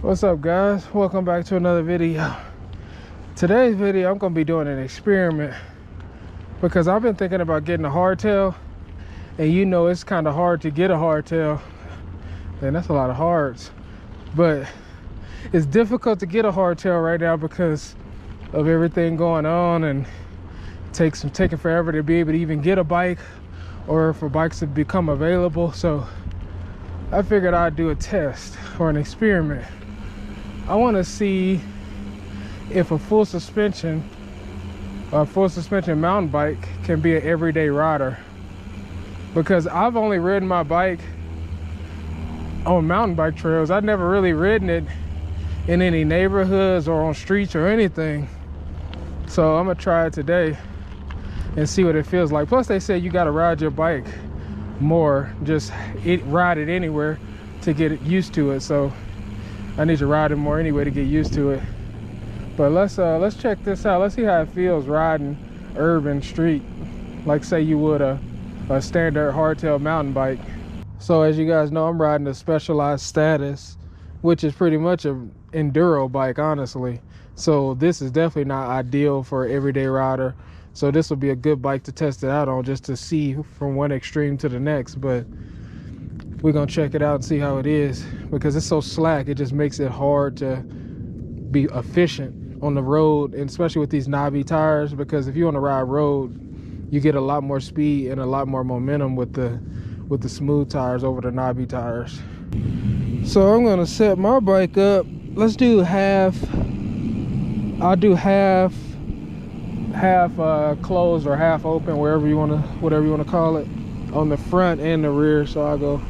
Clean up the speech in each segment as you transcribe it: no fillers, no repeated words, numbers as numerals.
What's up, guys? Welcome back to another video. Today's video, I'm gonna be doing an experiment because I've been thinking about getting a hardtail, and you know it's kind of hard to get a hardtail. Man, that's a lot of hards, but it's difficult to get a hardtail right now because of everything going on, and taking forever to be able to even get a bike or for bikes to become available. So I figured I'd do a test or an experiment. I want to see if a full suspension mountain bike can be an everyday rider, because I've only ridden my bike on mountain bike trails. I've never really ridden it in any neighborhoods or on streets or anything. So I'm gonna try it today and see what it feels like. Plus they said you got to ride your bike more, just ride it anywhere to get used to it. So I need to ride it more anyway to get used to it. But let's check this out. Let's see how it feels riding urban street, like say you would a standard hardtail mountain bike. So as you guys know, I'm riding a Specialized Status, which is pretty much an enduro bike, honestly. So this is definitely not ideal for an everyday rider. So this will be a good bike to test it out on, just to see from one extreme to the next. But we're gonna check it out and see how it is, because it's so slack. It just makes it hard to be efficient on the road, and especially with these knobby tires, because if you want to ride road, you get a lot more speed and a lot more momentum with the smooth tires over the knobby tires. So I'm gonna set my bike up. Let's do half. I'll do half closed or half open, whatever you want to call it, on the front and the rear. So I'll go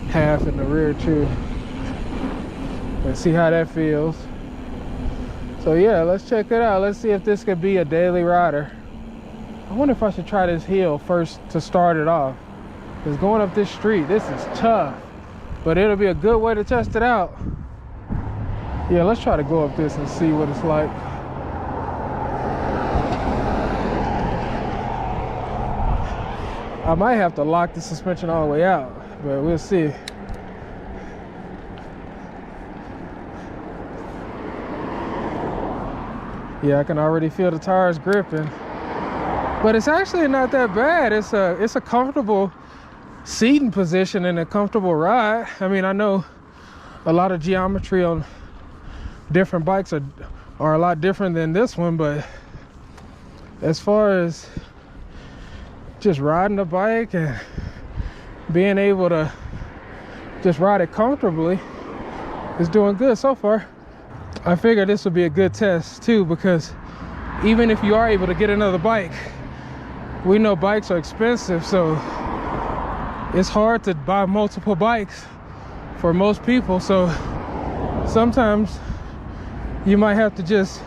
half in the rear too and see how that feels. So yeah, let's check it out. Let's see if this could be a daily rider. I wonder if I should try this hill first to start it off, because going up this street, this is tough, but it'll be a good way to test it out. Yeah, let's try to go up this and see what it's like. I might have to lock the suspension all the way out, but we'll see. Yeah, I can already feel the tires gripping, but it's actually not that bad. It's a comfortable seating position and a comfortable ride. I mean, I know a lot of geometry on different bikes are a lot different than this one, but as far as just riding the bike and being able to just ride it comfortably, it's doing good so far. I figured this would be a good test too, because even if you are able to get another bike, we know bikes are expensive, so it's hard to buy multiple bikes for most people. So sometimes you might have to just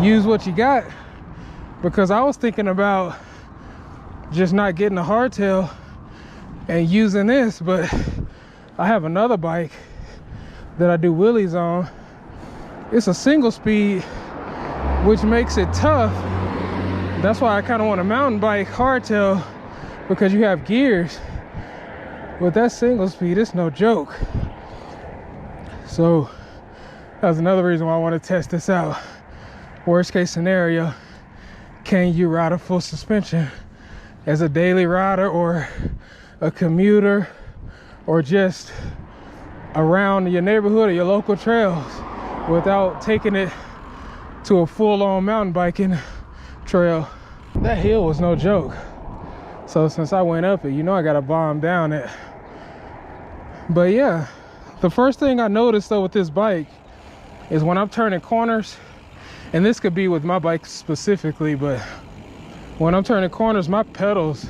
use what you got, because I was thinking about just not getting a hardtail and using this, but I have another bike that I do wheelies on. It's a single speed, which makes it tough. That's why I kind of want a mountain bike hardtail, because you have gears. With that single speed, it's no joke. So that's another reason why I want to test this out. Worst case scenario, can you ride a full suspension as a daily rider or a commuter, or just around your neighborhood or your local trails without taking it to a full-on mountain biking trail? That hill was no joke. So since I went up it, you know I gotta bomb down it. But yeah, the first thing I noticed though with this bike is when I'm turning corners, and this could be with my bike specifically, but when I'm turning corners, my pedals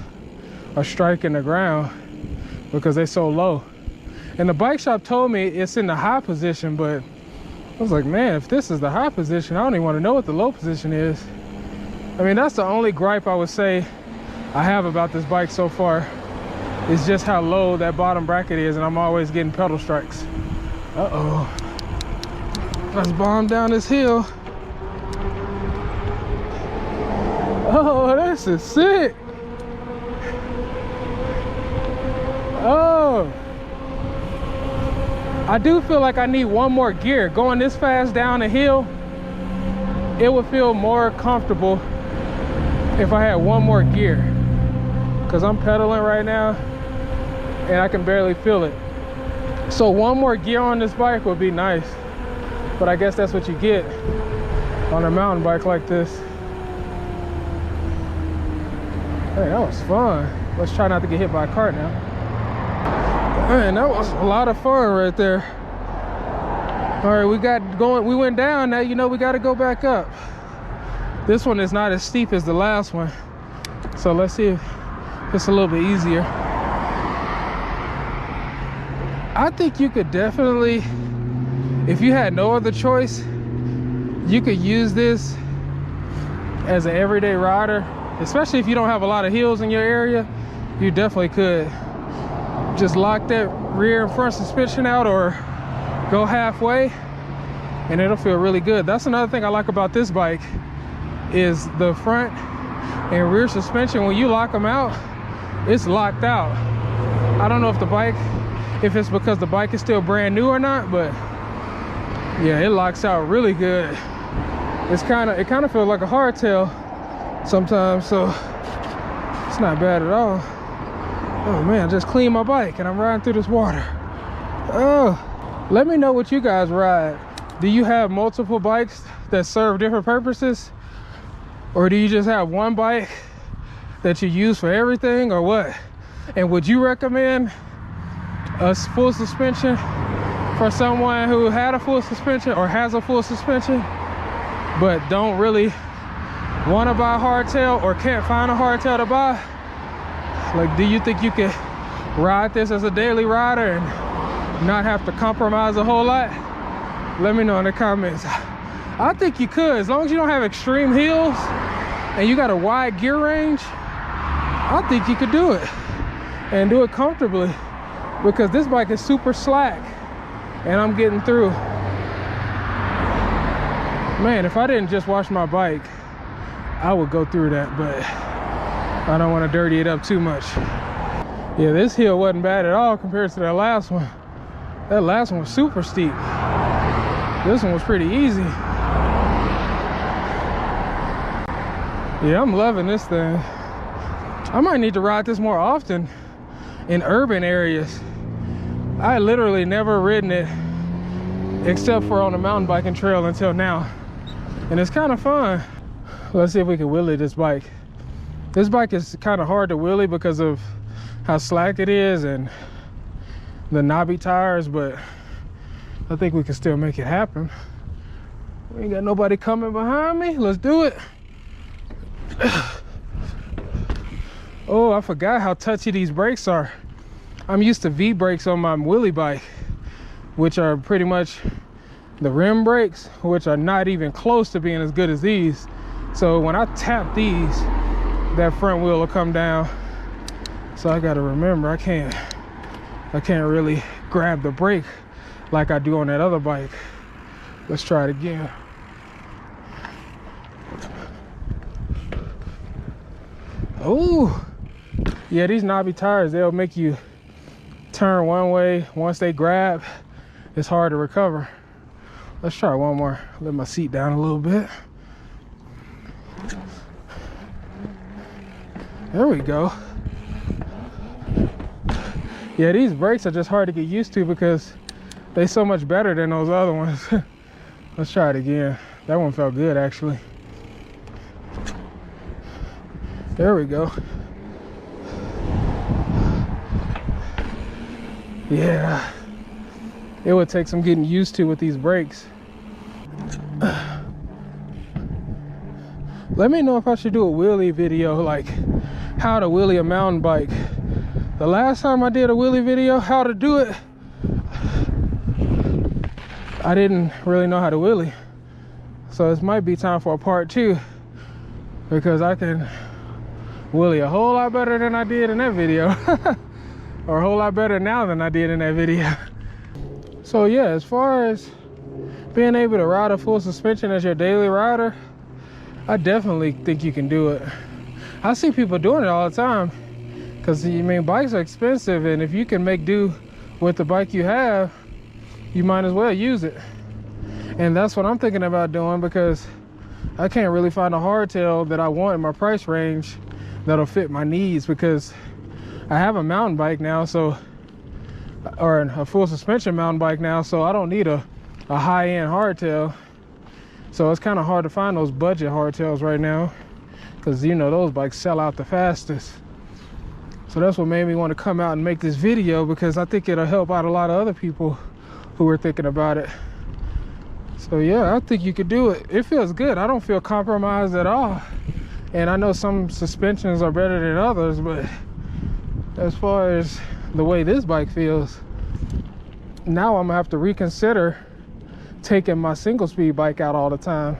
are striking the ground because they're so low. And the bike shop told me it's in the high position, but I was like, man, if this is the high position, I don't even want to know what the low position is. I mean, that's the only gripe I would say I have about this bike so far, is just how low that bottom bracket is, and I'm always getting pedal strikes. Uh-oh. Let's bomb down this hill. Oh, this is sick. Oh. I do feel like I need one more gear. Going this fast down a hill, it would feel more comfortable if I had one more gear, because I'm pedaling right now and I can barely feel it. So one more gear on this bike would be nice, but I guess that's what you get on a mountain bike like this. Hey, that was fun. Let's try not to get hit by a cart now. Man, that was a lot of fun right there. All right, we went down. Now, you know, we got to go back up. This one is not as steep as the last one, so let's see if it's a little bit easier. I think you could definitely, if you had no other choice, you could use this as an everyday rider, especially if you don't have a lot of hills in your area. You definitely could just lock that rear and front suspension out or go halfway and it'll feel really good. That's another thing I like about this bike, is the front and rear suspension. When you lock them out, it's locked out. I don't know if it's because the bike is still brand new or not, but yeah, it locks out really good. It kind of feels like a hardtail sometimes, so it's not bad at all. Oh man, I just cleaned my bike and I'm riding through this water. Oh, let me know what you guys ride. Do you have multiple bikes that serve different purposes? Or do you just have one bike that you use for everything, or what? And would you recommend a full suspension for someone who had a full suspension or has a full suspension but don't really want to buy a hardtail or can't find a hardtail to buy? Like, do you think you could ride this as a daily rider and not have to compromise a whole lot? Let me know in the comments. I think you could, as long as you don't have extreme hills and you got a wide gear range. I think you could do it and do it comfortably, because this bike is super slack and I'm getting through. Man, if I didn't just wash my bike, I would go through that, but I don't want to dirty it up too much. Yeah, this hill wasn't bad at all compared to that last one. That last one was super steep. This one was pretty easy. Yeah, I'm loving this thing. I might need to ride this more often in urban areas. I literally never ridden it except for on a mountain biking trail until now. And it's kind of fun. Let's see if we can wheelie this bike. This bike is kind of hard to wheelie because of how slack it is and the knobby tires, but I think we can still make it happen. We ain't got nobody coming behind me. Let's do it. Oh, I forgot how touchy these brakes are. I'm used to V brakes on my wheelie bike, which are pretty much the rim brakes, which are not even close to being as good as these. So when I tap these, that front wheel will come down. So I gotta remember, I can't really grab the brake like I do on that other bike. Let's try it again. Oh, yeah, these knobby tires, they'll make you turn one way. Once they grab, it's hard to recover. Let's try one more. Let my seat down a little bit. There we go. Yeah, these brakes are just hard to get used to because they're so much better than those other ones. Let's try it again. That one felt good, actually. There we go. Yeah, it would take some getting used to with these brakes. Let me know if I should do a wheelie video, like how to wheelie a mountain bike. The last time I did a wheelie video, how to do it, I didn't really know how to wheelie. So this might be time for a part 2, because I can wheelie a whole lot better than I did in that video. Or a whole lot better now than I did in that video. So yeah, as far as being able to ride a full suspension as your daily rider, I definitely think you can do it. I see people doing it all the time, because I mean, bikes are expensive, and if you can make do with the bike you have, you might as well use it. And that's what I'm thinking about doing, because I can't really find a hardtail that I want in my price range that'll fit my needs, because I have a mountain bike now, so, or a full suspension mountain bike now, so I don't need a high-end hardtail. So it's kind of hard to find those budget hardtails right now, because you know those bikes sell out the fastest. So that's what made me want to come out and make this video, because I think it'll help out a lot of other people who are thinking about it. So yeah, I think you could do it. It feels good. I don't feel compromised at all. And I know some suspensions are better than others, but as far as the way this bike feels, now I'm gonna have to reconsider taking my single speed bike out all the time,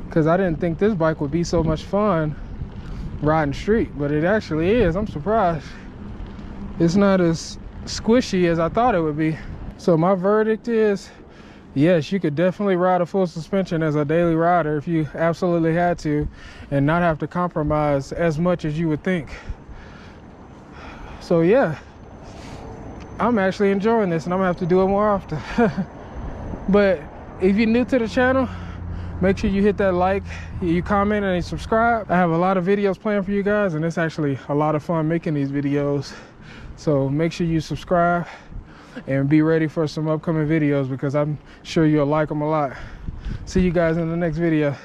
because I didn't think this bike would be so much fun riding street, but it actually is. I'm surprised. It's not as squishy as I thought it would be. So my verdict is, yes, you could definitely ride a full suspension as a daily rider if you absolutely had to, and not have to compromise as much as you would think. So yeah, I'm actually enjoying this, and I'm gonna have to do it more often. But if you're new to the channel, make sure you hit that like, you comment, and you subscribe. I have a lot of videos planned for you guys, and it's actually a lot of fun making these videos. So make sure you subscribe and be ready for some upcoming videos, because I'm sure you'll like them a lot. See you guys in the next video.